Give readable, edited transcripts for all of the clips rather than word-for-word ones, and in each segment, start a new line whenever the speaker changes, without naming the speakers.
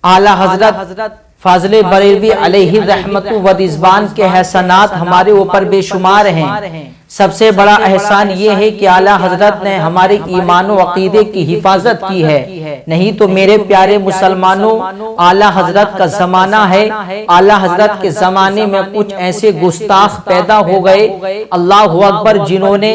اعلیٰ حضرت فاضل بریلوی علیہ رحمت و رضوان کے احسانات ہمارے اوپر بے شمار ہیں۔ سب سے بڑا احسان یہ ہے کہ اعلیٰ حضرت نے ہمارے ایمان و عقیدے کی حفاظت کی ہے۔ نہیں تو میرے پیارے مسلمانوں، اعلیٰ حضرت کا زمانہ ہے، اعلیٰ حضرت کے زمانے میں کچھ ایسے گستاخ پیدا ہو گئے، اللہ اکبر، جنہوں نے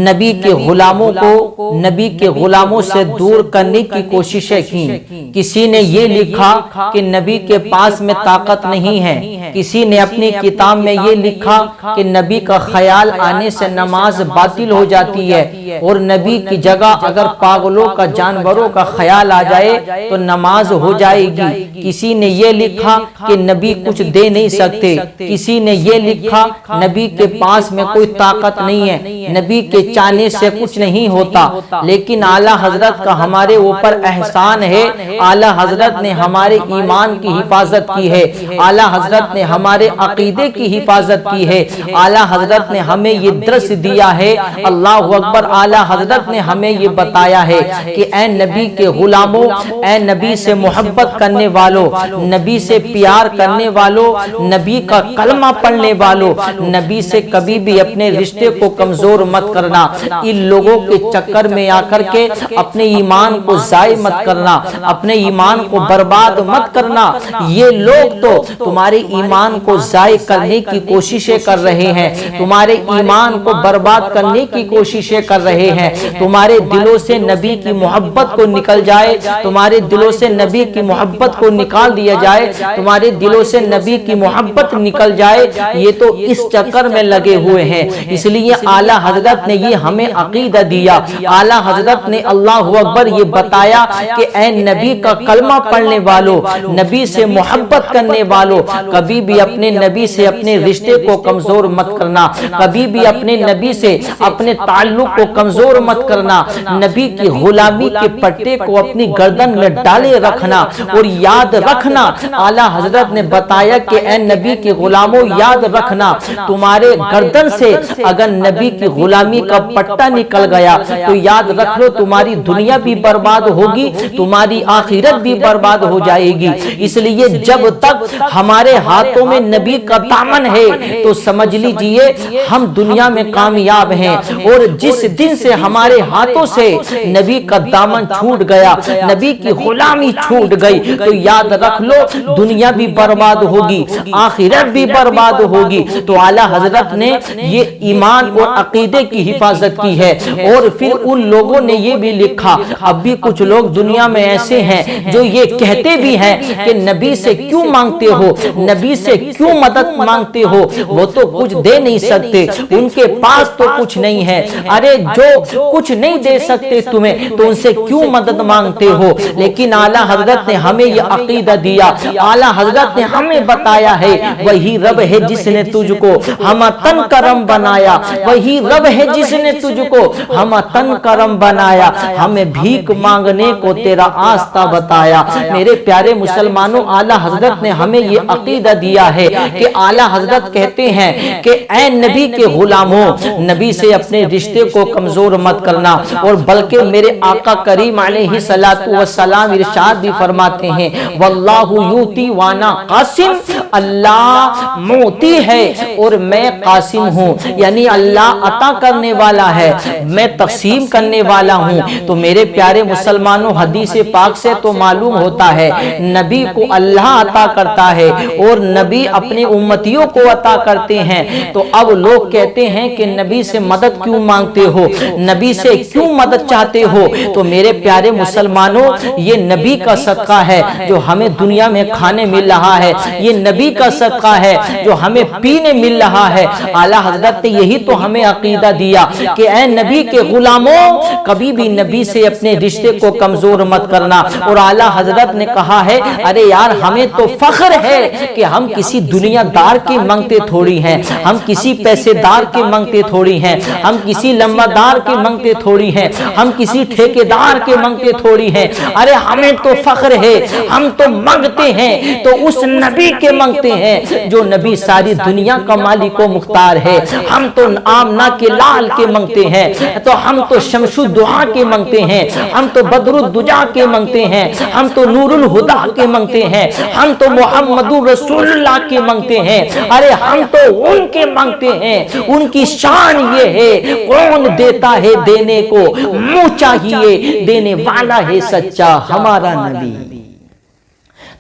نبی کے غلاموں کو نبی کے غلاموں سے دور کرنے کی کوششیں کی۔ کسی نے یہ لکھا کہ نبی کے پاس میں طاقت نہیں ہے، کسی نے اپنی کتاب میں یہ لکھا کہ نبی کا خیال آنے سے نماز باطل ہو جاتی ہے، اور نبی کی جگہ اگر پاگلوں کا، جانوروں کا خیال آ جائے تو نماز ہو جائے گی۔ کسی نے یہ لکھا کہ نبی کچھ دے نہیں سکتے، کسی نے یہ لکھا نبی کے پاس میں کوئی طاقت نہیں ہے، نبی کے چاہنے سے کچھ نہیں ہوتا۔ لیکن اعلیٰ حضرت کا ہمارے اوپر احسان ہے، اعلیٰ حضرت نے ہمارے ایمان کی حفاظت کی ہے، اعلیٰ حضرت نے ہمارے عقیدے کی حفاظت کی ہے، اعلیٰ حضرت نے ہمیں یہ درس دیا ہے۔ اللہ اکبر، اعلیٰ حضرت نے ہمیں یہ بتایا ہے کہ اے نبی کے غلاموں، اے نبی سے محبت کرنے والوں، نبی سے پیار کرنے والوں، نبی کا کلمہ پڑھنے والوں، نبی سے کبھی بھی اپنے رشتے کو کمزور مت کرنا۔ ان لوگوں کے چکر میں آ کر کے اپنے ایمان کو ضائع مت کرنا، اپنے ایمان کو برباد مت کرنا۔ یہ لوگ تو تمہارے ایمان کو ضائع کرنے کی کوششیں کر رہے ہیں، تمہارے ایمان کو برباد کرنے کی کوششیں کر رہے ہیں۔ تمہارے دلوں سے نبی کی محبت کو نکل جائے، تمہارے دلوں سے نبی کی محبت کو نکال دیا جائے، تمہارے دلوں سے نبی کی محبت نکل جائے، یہ تو اس چکر میں لگے ہوئے ہیں۔ اس لیے اعلیٰ حضرت نے یہ ہمیں عقیدہ دیا، اعلیٰ حضرت نے اللہ اکبر یہ بتایا کہ اے نبی کا کلمہ پڑھنے والوں، نبی سے محبت کرنے والوں، کبھی بھی اپنے نبی سے اپنے رشتے کو کمزور مت کرنا، کبھی بھی اپنے نبی سے اپنے تعلق کو کمزور مت کرنا، نبی کی غلامی کے پٹے کو اپنی گردن میں ڈالے رکھنا، اور یاد رکھنا، اعلیٰ حضرت نے بتایا کہ اے نبی کے غلاموں یاد رکھنا، تمہارے گردن سے اگر نبی کی غلامی کا پٹا نکل گیا تو یاد رکھ لو تمہاری دنیا بھی برباد ہوگی، تمہاری آخرت بھی برباد ہو جائے گی۔ اس لیے جب تک ہمارے ہاتھوں میں نبی کا دامن ہے تو سمجھ لیجئے ہم دنیا میں کامیاب ہیں، اور جس دن سے ہمارے ہاتھوں سے نبی کا دامن چھوٹ گیا، نبی کی غلامی چھوٹ گئی، تو یاد رکھ لو دنیا بھی برباد ہوگی، آخرت بھی برباد ہوگی۔ تو اعلیٰ حضرت نے یہ ایمان اور عقیدے کی حفاظت کی ہے۔ اور پھر ان لوگوں نے یہ بھی لکھا، اب بھی کچھ لوگ دنیا میں ایسے ہیں جو یہ کہتے بھی ہیں کہ نبی سے کیوں مانگتے ہو، نبی سے کیوں مدد مانگتے ہو، وہ تو کچھ دے نہیں سکتے، ان کے پاس تو کچھ نہیں ہے، ارے جو کچھ نہیں دے سکتے تمہیں تو ان سے کیوں مدد مانگتے ہو۔ لیکن اعلیٰ حضرت نے ہمیں یہ عقیدہ دیا، اعلیٰ حضرت نے ہمیں بتایا ہے وہی رب ہے جس نے تجھ کو ہم تن کرم بنایا، وہی رب ہے جس نے تجھ کو ہم تن کرم بنایا، ہمیں بھیک مانگنے کو تیرا آستہ بتایا۔ میرے پیارے مسلمانوں، اعلیٰ حضرت نے ہمیں یہ عقیدہ دیا ہے کہ اعلیٰ حضرت کہتے ہیں کہ اے نبی کے غلاموں، نبی سے اپنے رشتے کو کمزور مت کرنا، اور بلکہ میرے آقا کریم علیہ السلام ارشاد بھی فرماتے ہیں واللہ یوتی وانا قاسم، اللہ موتی ہے اور میں قاسم ہوں، یعنی اللہ عطا کرنے والا ہے، میں تقسیم کرنے والا ہوں۔ تو میرے پیارے مسلمانوں، حدیث پاک سے تو معلوم ہوتا ہے نبی کو اللہ عطا کرتا ہے اور نبی اپنے امتیوں کو عطا کرتے ہیں۔ تو اب لوگ کہتے ہیں کہ نبی سے مدد کیوں مانگتے ہو، نبی سے کیوں مدد چاہتے ہو؟ تو میرے پیارے مسلمانوں، یہ نبی کا صدقہ ہے جو ہمیں دنیا میں کھانے مل رہا ہے، یہ نبی کا صدقہ ہے جو ہمیں پینے مل رہا ہے۔ اعلیٰ حضرت نے یہی تو ہمیں عقیدہ دیا کہ اے نبی کے غلاموں، کبھی بھی نبی سے اپنے رشتے کو کمزور مت کرنا۔ اور اعلیٰ حضرت نے کہا ہے ارے یار، ہمیں تو فخر ہے کہ ہم کسی دنیا دار کے منگتے تھوڑی ہیں، ہم کسی پیسے دار کے منگتے تھوڑی ہیں، ہم کسی لمبا دار کے منگتے تھوڑی ہیں، ہم کسی ٹھیکیدار کے منگتے تھوڑی ہیں۔ ارے ہمیں تو فخر ہے، ہم تو مانگتے ہیں تو اس نبی کے مانگتے ہیں جو نبی ساری دنیا کا مالک و مختار ہے. ہم تو آمنہ کے لال کے مانگتے ہیں تو ہم تو شمس الدحا کے مانگتے ہیں, ہم تو بدر الدجا کے مانگتے ہیں, ہم تو نور الہدا کے مانگتے ہیں, ہم تو محمد رسول اللہ کے مانگتے ہیں. ارے ہم تو ان کے مانگتے ہیں. ان کی شان یہ ہے کون دیتا ہے دینے کو منہ چاہیے دینے والا ہے سچا ہمارا نبی.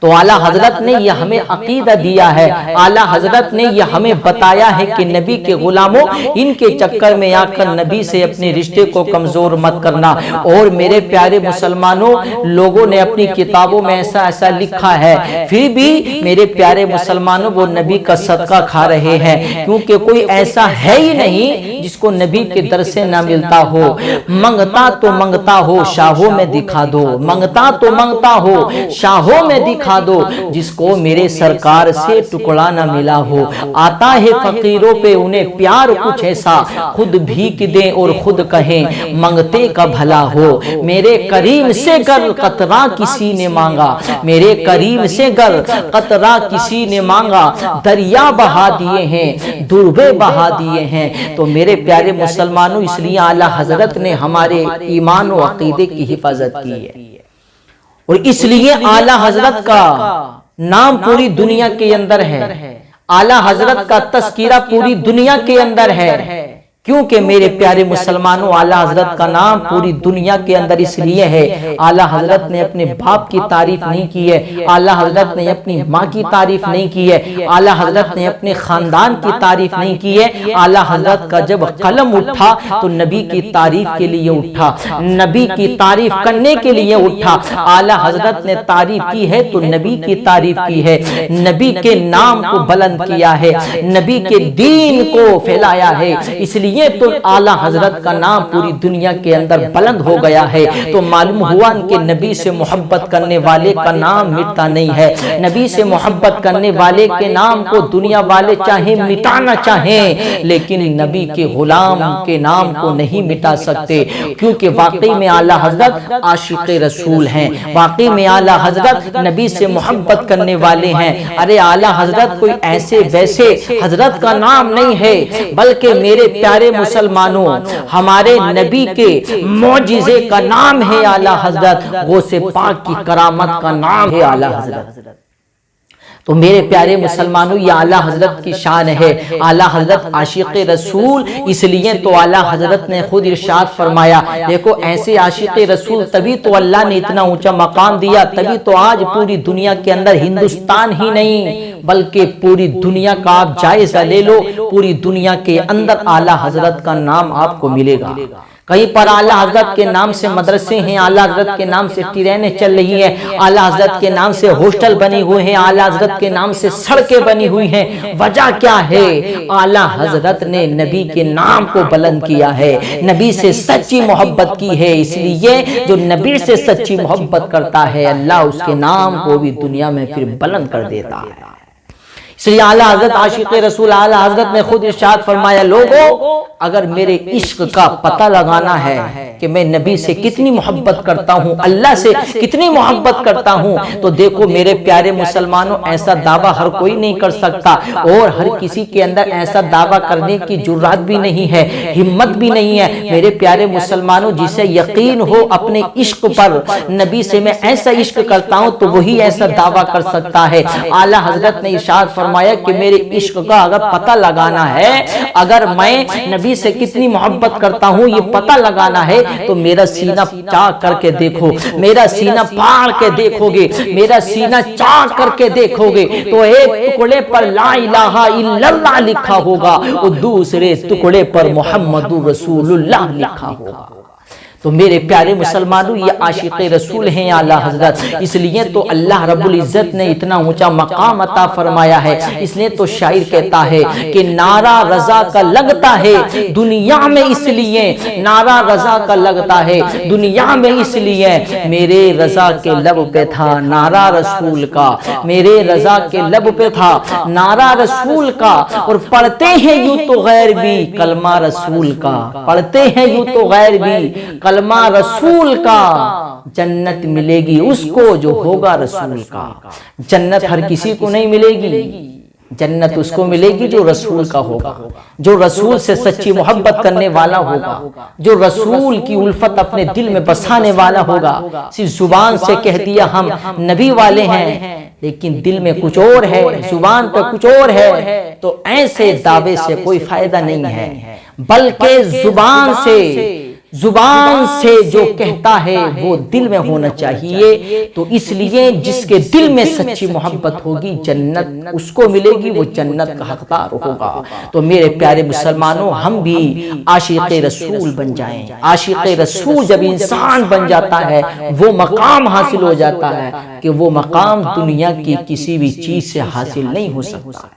تو اعلیٰ حضرت نے یہ ہمیں عقیدہ دیا ہے, اعلیٰ حضرت نے یہ ہمیں بتایا ہے کہ نبی کے غلاموں ان کے چکر میں آ کر نبی سے اپنے رشتے کو کمزور مت کرنا. اور میرے پیارے مسلمانوں, لوگوں نے اپنی کتابوں میں ایسا لکھا ہے, پھر بھی میرے پیارے مسلمانوں وہ نبی کا صدقہ کھا رہے ہیں, کیونکہ کوئی ایسا ہے ہی نہیں جس کو نبی کے در سے نہ ملتا ہو. منگتا تو منگتا ہو شاہوں میں دکھا دو, منگتا تو منگتا ہو شاہوں میں دکھا دو, جس کو میرے سرکار سے ٹکڑا نہ ملا ہو. آتا ہے فقیروں پہ انہیں پیار کچھ ایسا, خود بھیک دیں اور خود کہیں منگتے کا بھلا ہو. میرے کریم سے گر قطرہ کسی نے مانگا, میرے کریم سے گر قطرہ کسی نے مانگا, دریا بہا دیے ہیں دوربے بہا دیے ہیں. تو میرے پیارے مسلمانوں, اس لیے اعلیٰ حضرت نے ہمارے ایمان و عقیدے کی حفاظت کی ہے, اور اس لیے اعلیٰ حضرت کا نام پوری دنیا کے اندر ہے, اعلیٰ حضرت کا تذکرہ پوری دنیا کے اندر ہے. کیونکہ میرے پیارے مسلمانوں اعلیٰ حضرت کا نام پوری دنیا کے اندر اس لیے ہے, اعلیٰ حضرت نے اپنے باپ کی تعریف نہیں کی ہے, اعلیٰ حضرت نے اپنی ماں کی تعریف نہیں کی ہے, اعلیٰ حضرت نے اپنے خاندان کی تعریف نہیں کی ہے. اعلیٰ حضرت کا جب قلم اٹھا تو نبی کی تعریف کے لیے اٹھا, نبی کی تعریف کرنے کے لیے اٹھا. اعلیٰ حضرت نے تعریف کی ہے تو نبی کی تعریف کی ہے, نبی کے نام کو بلند کیا ہے, نبی کے دین کو پھیلایا ہے. اس لیے تو اعلیٰ حضرت کا نام پوری دنیا کے اندر بلند ہو گیا ہے. تو معلوم ہوا کہ نبی سے محبت کرنے والے کا نام مٹتا نہیں ہے. نبی سے محبت کرنے والے کے نام کو دنیا والے چاہیں مٹانا چاہیں, لیکن نبی کے غلام کے نام کو نہیں مٹا سکتے, کیونکہ واقعی میں اعلیٰ حضرت عاشق رسول ہیں, واقعی میں اعلیٰ حضرت نبی سے محبت کرنے والے ہیں. ارے اعلیٰ حضرت کوئی ایسے ویسے حضرت کا نام نہیں ہے, بلکہ میرے پیارے مسلمانوں ہمارے نبی کے معجزے کا نام ہے اعلیٰ حضرت, غوث پاک کی کرامت کا نام ہے اعلیٰ حضرت. تو میرے پیارے مسلمانوں یہ اعلیٰ حضرت کی شان ہے, اعلیٰ حضرت عاشق رسول. اس لیے تو اعلیٰ حضرت نے خود ارشاد فرمایا, دیکھو ایسے عاشق رسول تبھی تو اللہ نے اتنا اونچا مقام دیا, تبھی تو آج پوری دنیا کے اندر ہندوستان ہی نہیں بلکہ پوری دنیا کا آپ جائزہ لے لو, پوری دنیا کے اندر اعلیٰ حضرت کا نام آپ کو ملے گا. کہیں پر اعلیٰ حضرت کے نام سے مدرسے ہیں, اعلیٰ حضرت کے نام سے ٹرینیں چل رہی ہیں, اعلیٰ حضرت کے نام سے ہاسٹل بنے ہوئے ہیں, اعلیٰ حضرت کے نام سے سڑکیں بنی ہوئی ہیں. وجہ کیا ہے؟ اعلیٰ حضرت نے نبی کے نام کو بلند کیا ہے, نبی سے سچی محبت کی ہے. اس لیے جو نبی سے سچی محبت کرتا ہے اللہ اس کے نام کو بھی دنیا میں پھر بلند کر دیتا ہے. اس لیے اعلیٰ حضرت عاشق رسول اعلیٰ حضرت نے خود ارشاد فرمایا, لوگوں اگر میرے عشق کا پتہ لگانا ہے کہ میں نبی سے کتنی محبت کرتا ہوں, اللہ سے کتنی محبت کرتا ہوں, تو دیکھو میرے پیارے مسلمانوں ایسا دعویٰ ہر کوئی نہیں کر سکتا, اور ہر کسی کے اندر ایسا دعویٰ کرنے کی جرات بھی نہیں ہے, ہمت بھی نہیں ہے. میرے پیارے مسلمانوں جسے یقین ہو اپنے عشق پر, نبی سے میں ایسا عشق کرتا ہوں, تو وہی ایسا دعویٰ کر سکتا ہے. اعلیٰ حضرت نے ارشاد فرمایا کہ میرے عشق کا اگر پتہ لگانا ہے, اگر میں نبی سے کتنی محبت کرتا ہوں یہ پتہ لگانا ہے, تو میرا سینہ چاک کر کے دیکھو, میرا سینہ پھاڑ کے دیکھو گے, میرا سینہ چاک کر کے دیکھو گے, تو ایک ٹکڑے پر لا الہ الا اللہ لکھا ہوگا اور دوسرے ٹکڑے پر محمد رسول اللہ لکھا ہوگا. تو میرے پیارے مسلمانوں یہ عاشق رسول ہیں اعلیٰ حضرت. اس لیے تو اللہ رب العزت نے اتنا اونچا مقام عطا فرمایا ہے. اس لیے تو شاعر کہتا ہے کہ نعرہ رضا کا لگتا ہے دنیا میں, اس لیے نعرہ رضا کا لگتا ہے دنیا میں, اس لیے میرے رضا کے لب پہ تھا نعرہ رسول کا, میرے رضا کے لب پہ تھا نعرہ رسول کا. اور پڑھتے ہیں یوں تو غیر بھی کلمہ رسول کا, پڑھتے ہیں یوں تو غیر بھی کلمہ رسول کا، جنت ملے گی اس کو جو ہوگا رسول کا۔ جنت ہر کسی کو نہیں ملے گی، جنت اس کو ملے گی جو رسول کا ہوگا، جو رسول سے سچی محبت کرنے والا ہوگا، جو رسول کی الفت اپنے دل میں بسانے والا ہوگا۔ صرف زبان سے کہہ دیا ہم نبی والے ہیں لیکن دل میں کچھ اور ہے، زبان پہ کچھ اور ہے، تو ایسے دعوے سے کوئی فائدہ نہیں ہے، بلکہ زبان سے جو کہتا ہے وہ دل میں ہونا چاہیے۔ تو اس لیے جس کے دل میں سچی محبت ہوگی جنت اس کو ملے گی، وہ جنت کا حقدار ہوگا۔ تو میرے پیارے مسلمانوں، ہم بھی عاشق رسول بن جائیں۔ عاشق رسول جب انسان بن جاتا ہے وہ مقام حاصل ہو جاتا ہے کہ وہ مقام دنیا کی کسی بھی چیز سے حاصل نہیں ہو سکتا۔